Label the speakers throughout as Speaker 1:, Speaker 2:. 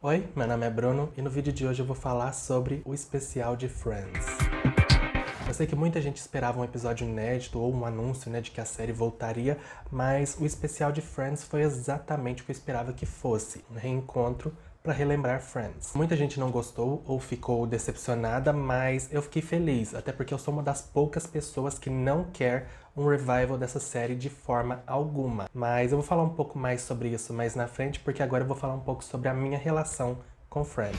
Speaker 1: Oi, meu nome é Bruno e no vídeo de hoje eu vou falar sobre o especial de Friends. Eu sei que muita gente esperava um episódio inédito ou um anúncio, de que a série voltaria, mas o especial de Friends foi exatamente o que eu esperava que fosse, um reencontro para relembrar Friends. Muita gente não gostou ou ficou decepcionada, mas eu fiquei feliz, até porque eu sou uma das poucas pessoas que não quer um revival dessa série de forma alguma. Mas eu vou falar um pouco mais sobre isso mais na frente, porque agora eu vou falar um pouco sobre a minha relação com Friends.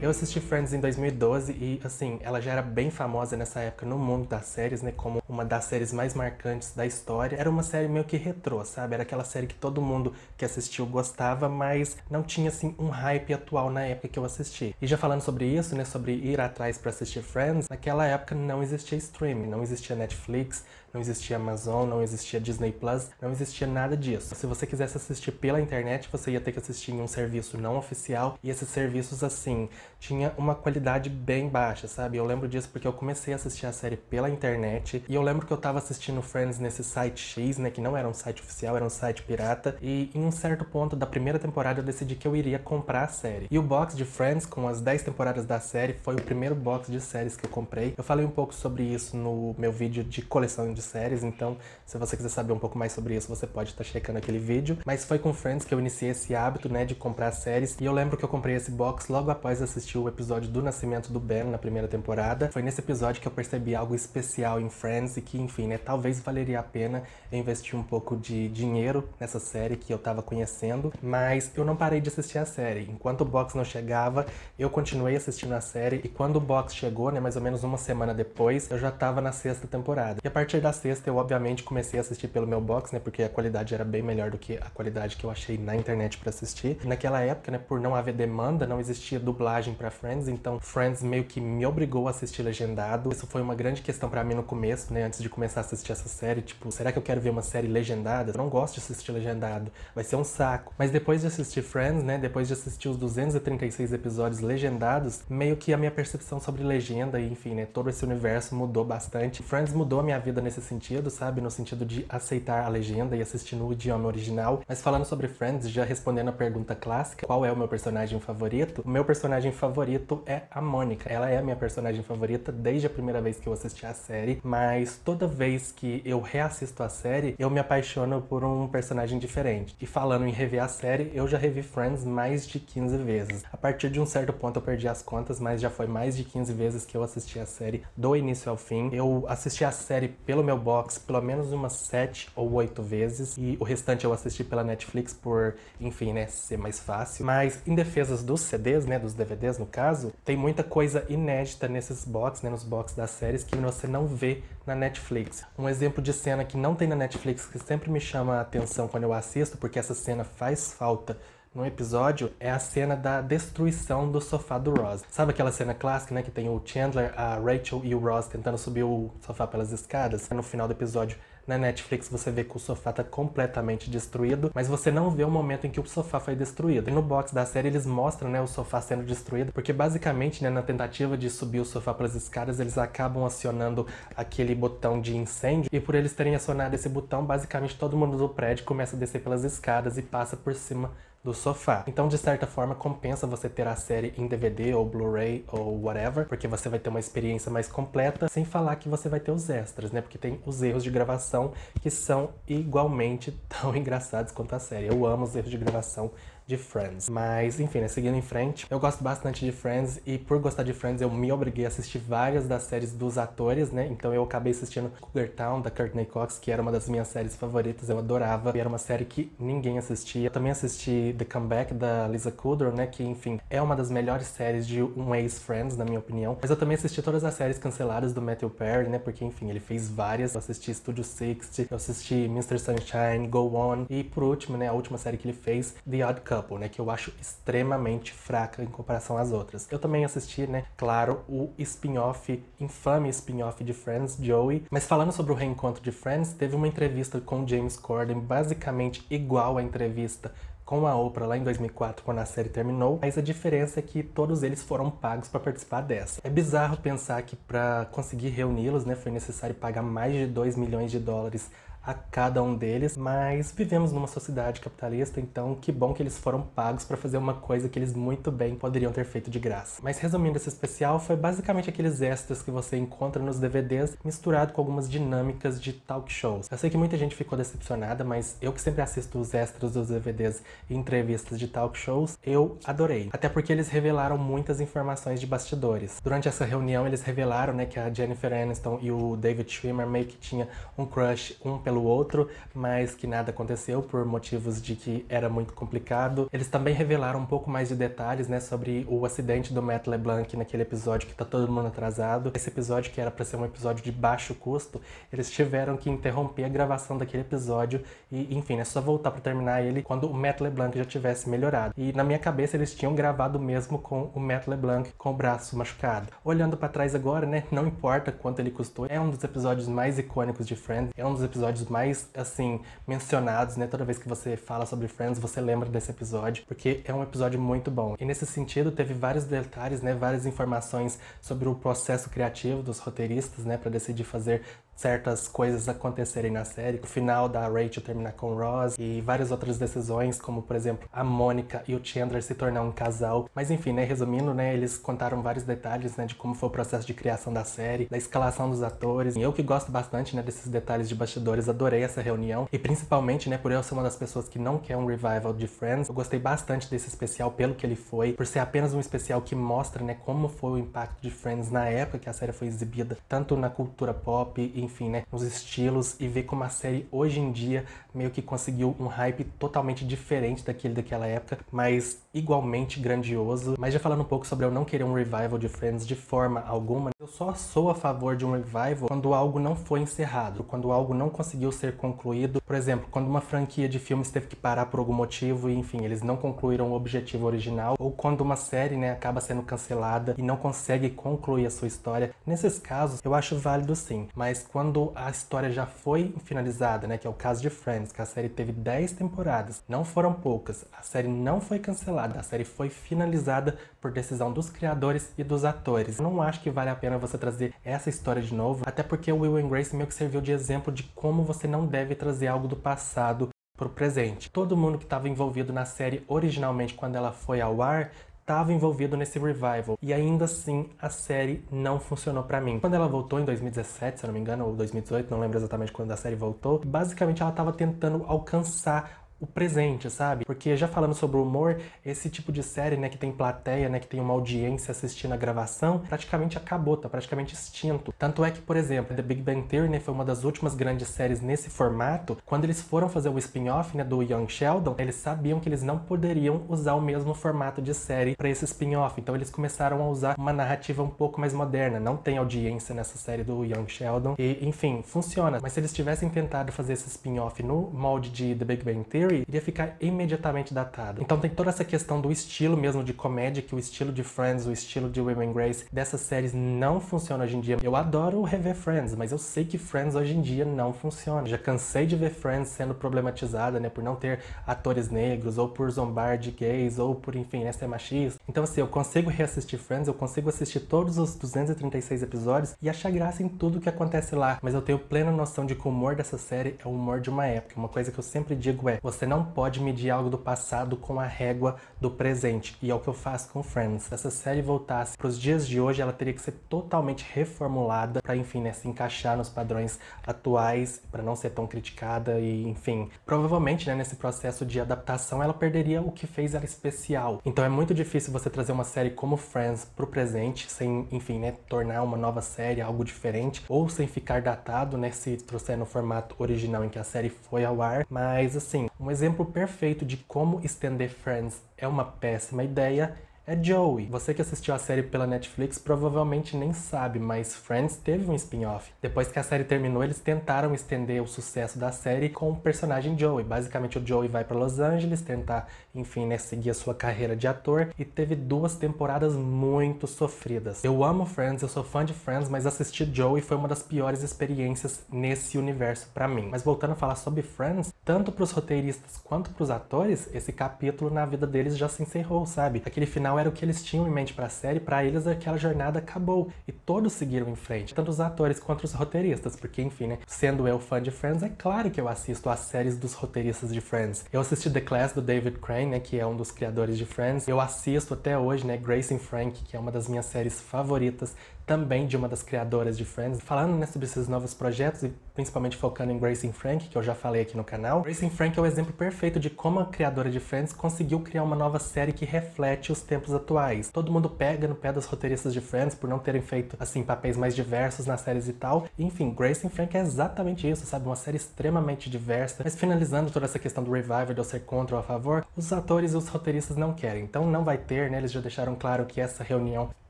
Speaker 1: Eu assisti Friends em 2012 e, assim, ela já era bem famosa nessa época no mundo das séries, como uma das séries mais marcantes da história. Era uma série meio que retrô, sabe? Era aquela série que todo mundo que assistiu gostava, mas não tinha, assim, um hype atual na época que eu assisti. E já falando sobre isso, sobre ir atrás pra assistir Friends, naquela época não existia streaming, não existia Netflix, não existia Amazon, não existia Disney Plus, não existia nada disso. Se você quisesse assistir pela internet, você ia ter que assistir em um serviço não oficial, e esses serviços, assim, tinha uma qualidade bem baixa, sabe? Eu lembro disso porque eu comecei a assistir a série pela internet, e eu lembro que eu tava assistindo Friends nesse site X, que não era um site oficial, era um site pirata, e em um certo ponto da primeira temporada eu decidi que eu iria comprar a série. E o box de Friends, com as 10 temporadas da série, foi o primeiro box de séries que eu comprei. Eu falei um pouco sobre isso no meu vídeo de coleção de séries, então se você quiser saber um pouco mais sobre isso, você pode estar checando aquele vídeo. Mas foi com Friends que eu iniciei esse hábito, de comprar séries, e eu lembro que eu comprei esse box logo após assistir o episódio do nascimento do Ben na primeira temporada. Foi nesse episódio que eu percebi algo especial em Friends e que, enfim, talvez valeria a pena eu investir um pouco de dinheiro nessa série que eu tava conhecendo, mas eu não parei de assistir a série. Enquanto o box não chegava, eu continuei assistindo a série, e quando o box chegou, mais ou menos uma semana depois, eu já tava na sexta temporada. E a partir da sexta, eu obviamente comecei a assistir pelo meu box, porque a qualidade era bem melhor do que a qualidade que eu achei na internet pra assistir. E naquela época, por não haver demanda, não existia dublagem pra Friends, então Friends meio que me obrigou a assistir legendado. Isso foi uma grande questão pra mim no começo, antes de começar a assistir essa série, tipo, será que eu quero ver uma série legendada? Eu não gosto de assistir legendado, vai ser um saco. Mas depois de assistir Friends, depois de assistir os 236 episódios legendados, meio que a minha percepção sobre legenda e, enfim, todo esse universo mudou bastante. Friends mudou a minha vida nesse sentido, sabe? No sentido de aceitar a legenda e assistir no idioma original. Mas falando sobre Friends, já respondendo a pergunta clássica, qual é o meu personagem favorito? O meu personagem favorito é a Mônica. Ela é a minha personagem favorita desde a primeira vez que eu assisti a série, mas toda vez que eu reassisto a série, eu me apaixono por um personagem diferente. E falando em rever a série, eu já revi Friends mais de 15 vezes. A partir de um certo ponto eu perdi as contas, mas já foi mais de 15 vezes que eu assisti a série do início ao fim. Eu assisti a série pelo meu box pelo menos umas 7 ou 8 vezes, e o restante eu assisti pela Netflix por, enfim, ser mais fácil. Mas em defesa dos CDs, dos DVDs no caso, tem muita coisa inédita nesses box, nos box das séries que você não vê na Netflix. Um exemplo de cena que não tem na Netflix, que sempre me chama a atenção quando eu assisto, porque essa cena faz falta no episódio, é a cena da destruição do sofá do Ross. Sabe aquela cena clássica, que tem o Chandler, a Rachel e o Ross tentando subir o sofá pelas escadas? No final do episódio, na Netflix, você vê que o sofá tá completamente destruído, mas você não vê o momento em que o sofá foi destruído. E no box da série eles mostram, o sofá sendo destruído, porque basicamente, na tentativa de subir o sofá pelas escadas, eles acabam acionando aquele botão de incêndio, e por eles terem acionado esse botão, basicamente todo mundo do prédio começa a descer pelas escadas e passa por cima do sofá. Então, de certa forma, compensa você ter a série em DVD ou Blu-ray ou whatever, porque você vai ter uma experiência mais completa, sem falar que você vai ter os extras, porque tem os erros de gravação que são igualmente tão engraçados quanto a série. Eu amo os erros de gravação de Friends. Mas, enfim, seguindo em frente, eu gosto bastante de Friends, e por gostar de Friends eu me obriguei a assistir várias das séries dos atores, Então eu acabei assistindo Cougar Town, da Courtney Cox, que era uma das minhas séries favoritas, eu adorava, e era uma série que ninguém assistia. Eu também assisti The Comeback, da Lisa Kudrow, que, enfim, é uma das melhores séries de um ex-Friends, na minha opinião. Mas eu também assisti todas as séries canceladas do Matthew Perry, porque, enfim, ele fez várias. Eu assisti Studio 60, eu assisti Mr. Sunshine, Go On, e por último, a última série que ele fez, The Odd Couple, que eu acho extremamente fraca em comparação às outras. Eu também assisti, claro, o spin-off, infame spin-off de Friends, Joey. Mas falando sobre o reencontro de Friends, teve uma entrevista com James Corden basicamente igual à entrevista com a Oprah lá em 2004, quando a série terminou, mas a diferença é que todos eles foram pagos para participar dessa. É bizarro pensar que para conseguir reuni-los, foi necessário pagar mais de 2 milhões de dólares a cada um deles, mas vivemos numa sociedade capitalista, então que bom que eles foram pagos pra fazer uma coisa que eles muito bem poderiam ter feito de graça. Mas resumindo, esse especial foi basicamente aqueles extras que você encontra nos DVDs, misturado com algumas dinâmicas de talk shows. Eu sei que muita gente ficou decepcionada, mas eu que sempre assisto os extras dos DVDs e entrevistas de talk shows, eu adorei. Até porque eles revelaram muitas informações de bastidores. Durante essa reunião, eles revelaram, né, que a Jennifer Aniston e o David Schwimmer meio que tinham um crush um pelo outro, mas que nada aconteceu por motivos de que era muito complicado. Eles também revelaram um pouco mais de detalhes, né, sobre o acidente do Matt LeBlanc naquele episódio que tá todo mundo atrasado. Esse episódio, que era pra ser um episódio de baixo custo, eles tiveram que interromper a gravação daquele episódio e, enfim, é só voltar pra terminar ele quando o Matt LeBlanc já tivesse melhorado. E na minha cabeça eles tinham gravado mesmo com o Matt LeBlanc com o braço machucado. Olhando pra trás agora, né, não importa quanto ele custou, é um dos episódios mais icônicos de Friends, é um dos episódios mais, assim, mencionados, né, toda vez que você fala sobre Friends, você lembra desse episódio, porque é um episódio muito bom. E nesse sentido, teve vários detalhes, né, várias informações sobre o processo criativo dos roteiristas, né, pra decidir fazer certas coisas acontecerem na série. O final da Rachel terminar com o Ross e várias outras decisões, como, por exemplo, a Mônica e o Chandler se tornar um casal. Mas enfim, né, resumindo, né, eles contaram vários detalhes, né, de como foi o processo de criação da série, da escalação dos atores. E eu que gosto bastante, né, desses detalhes de bastidores, adorei essa reunião. E principalmente, né, por eu ser uma das pessoas que não quer um revival de Friends, eu gostei bastante desse especial pelo que ele foi, por ser apenas um especial que mostra, né, como foi o impacto de Friends na época que a série foi exibida, tanto na cultura pop e, enfim, né, nos estilos, e ver como a série hoje em dia meio que conseguiu um hype totalmente diferente daquela época, mas igualmente grandioso. Mas já falando um pouco sobre eu não querer um revival de Friends de forma alguma, eu só sou a favor de um revival quando algo não foi encerrado, quando algo não conseguiu ser concluído. Por exemplo, quando uma franquia de filmes teve que parar por algum motivo e, enfim, eles não concluíram o objetivo original, ou quando uma série, né, acaba sendo cancelada e não consegue concluir a sua história. Nesses casos, eu acho válido sim, mas quando a história já foi finalizada, né, que é o caso de Friends, que a série teve 10 temporadas, não foram poucas, a série não foi cancelada, a série foi finalizada por decisão dos criadores e dos atores. Eu não acho que vale a pena você trazer essa história de novo, até porque o Will and Grace meio que serviu de exemplo de como você não deve trazer algo do passado pro presente. Todo mundo que estava envolvido na série originalmente quando ela foi ao ar estava envolvido nesse revival, e ainda assim a série não funcionou pra mim. Quando ela voltou em 2017, se eu não me engano, ou 2018, não lembro exatamente quando a série voltou, basicamente ela estava tentando alcançar o presente, sabe? Porque já falando sobre o humor, esse tipo de série, né, que tem plateia, né, que tem uma audiência assistindo a gravação, praticamente acabou, tá praticamente extinto. Tanto é que, por exemplo, The Big Bang Theory, né, foi uma das últimas grandes séries nesse formato. Quando eles foram fazer o spin-off, né, do Young Sheldon, eles sabiam que eles não poderiam usar o mesmo formato de série para esse spin-off, então eles começaram a usar uma narrativa um pouco mais moderna. Não tem audiência nessa série do Young Sheldon e, enfim, funciona. Mas se eles tivessem tentado fazer esse spin-off no molde de The Big Bang Theory, iria ficar imediatamente datado. Então tem toda essa questão do estilo mesmo de comédia, que o estilo de Friends, o estilo de Will and Grace, dessas séries não funciona hoje em dia. Eu adoro rever Friends, mas eu sei que Friends hoje em dia não funciona. Já cansei de ver Friends sendo problematizada, né, por não ter atores negros, ou por zombar de gays, ou por, enfim, né, ser machista. Então assim, eu consigo reassistir Friends, eu consigo assistir todos os 236 episódios e achar graça em tudo que acontece lá, mas eu tenho plena noção de que o humor dessa série é o humor de uma época. Uma coisa que eu sempre digo é, você não pode medir algo do passado com a régua do presente, e é o que eu faço com Friends. Se essa série voltasse para os dias de hoje, ela teria que ser totalmente reformulada para, enfim, né, se encaixar nos padrões atuais, para não ser tão criticada e, enfim, provavelmente, né, nesse processo de adaptação ela perderia o que fez ela especial. Então é muito difícil você trazer uma série como Friends pro presente sem, enfim, né, tornar uma nova série algo diferente, ou sem ficar datado, né, se trouxer no formato original em que a série foi ao ar. Mas assim, um exemplo perfeito de como estender Friends é uma péssima ideia é Joey. Você que assistiu a série pela Netflix provavelmente nem sabe, mas Friends teve um spin-off. Depois que a série terminou, eles tentaram estender o sucesso da série com o personagem Joey. Basicamente, o Joey vai para Los Angeles tentar, enfim, né, seguir a sua carreira de ator, e teve 2 temporadas muito sofridas. Eu amo Friends, eu sou fã de Friends, mas assistir Joey foi uma das piores experiências nesse universo pra mim. Mas voltando a falar sobre Friends, tanto pros roteiristas quanto pros atores, esse capítulo na vida deles já se encerrou, sabe? Aquele final era o que eles tinham em mente pra série, pra eles aquela jornada acabou. E todos seguiram em frente, tanto os atores quanto os roteiristas, porque enfim, né? Sendo eu fã de Friends, é claro que eu assisto as séries dos roteiristas de Friends. Eu assisti The Class, do David Crane, né? Que é um dos criadores de Friends. Eu assisto até hoje, né? Grace and Frankie, que é uma das minhas séries favoritas, também de uma das criadoras de Friends. Falando, né, sobre esses novos projetos e principalmente focando em Grace and Frankie, que eu já falei aqui no canal. Grace and Frankie é o exemplo perfeito de como a criadora de Friends conseguiu criar uma nova série que reflete os tempos atuais. Todo mundo pega no pé dos roteiristas de Friends por não terem feito, assim, papéis mais diversos nas séries e tal. Enfim, Grace and Frankie é exatamente isso, sabe? Uma série extremamente diversa. Mas finalizando toda essa questão do revival, de eu ser contra ou a favor, os atores e os roteiristas não querem. Então não vai ter, né? Eles já deixaram claro que essa reunião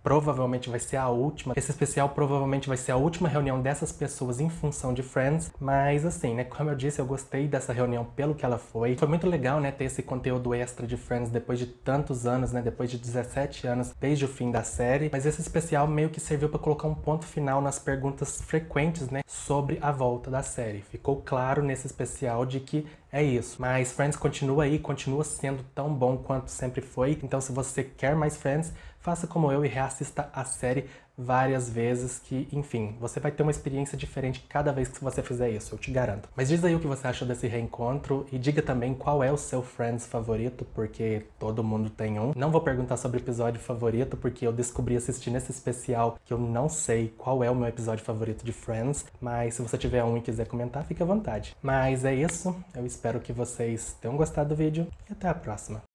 Speaker 1: provavelmente vai ser a última. Esse especial provavelmente vai ser a última reunião dessas pessoas em função de Friends. Mas assim, né, como eu disse, eu gostei dessa reunião pelo que ela foi. Foi muito legal, né, ter esse conteúdo extra de Friends depois de tantos anos, né, depois de 17 anos, desde o fim da série. Mas esse especial meio que serviu para colocar um ponto final nas perguntas frequentes, né, sobre a volta da série. Ficou claro nesse especial de que é isso. Mas Friends continua aí, continua sendo tão bom quanto sempre foi. Então se você quer mais Friends, faça como eu e reassista a série várias vezes que, enfim, você vai ter uma experiência diferente cada vez que você fizer isso, eu te garanto. Mas diz aí o que você achou desse reencontro e diga também qual é o seu Friends favorito, porque todo mundo tem um. Não vou perguntar sobre episódio favorito, porque eu descobri assistindo esse especial que eu não sei qual é o meu episódio favorito de Friends, mas se você tiver um e quiser comentar, fique à vontade. Mas é isso, eu espero que vocês tenham gostado do vídeo e até a próxima.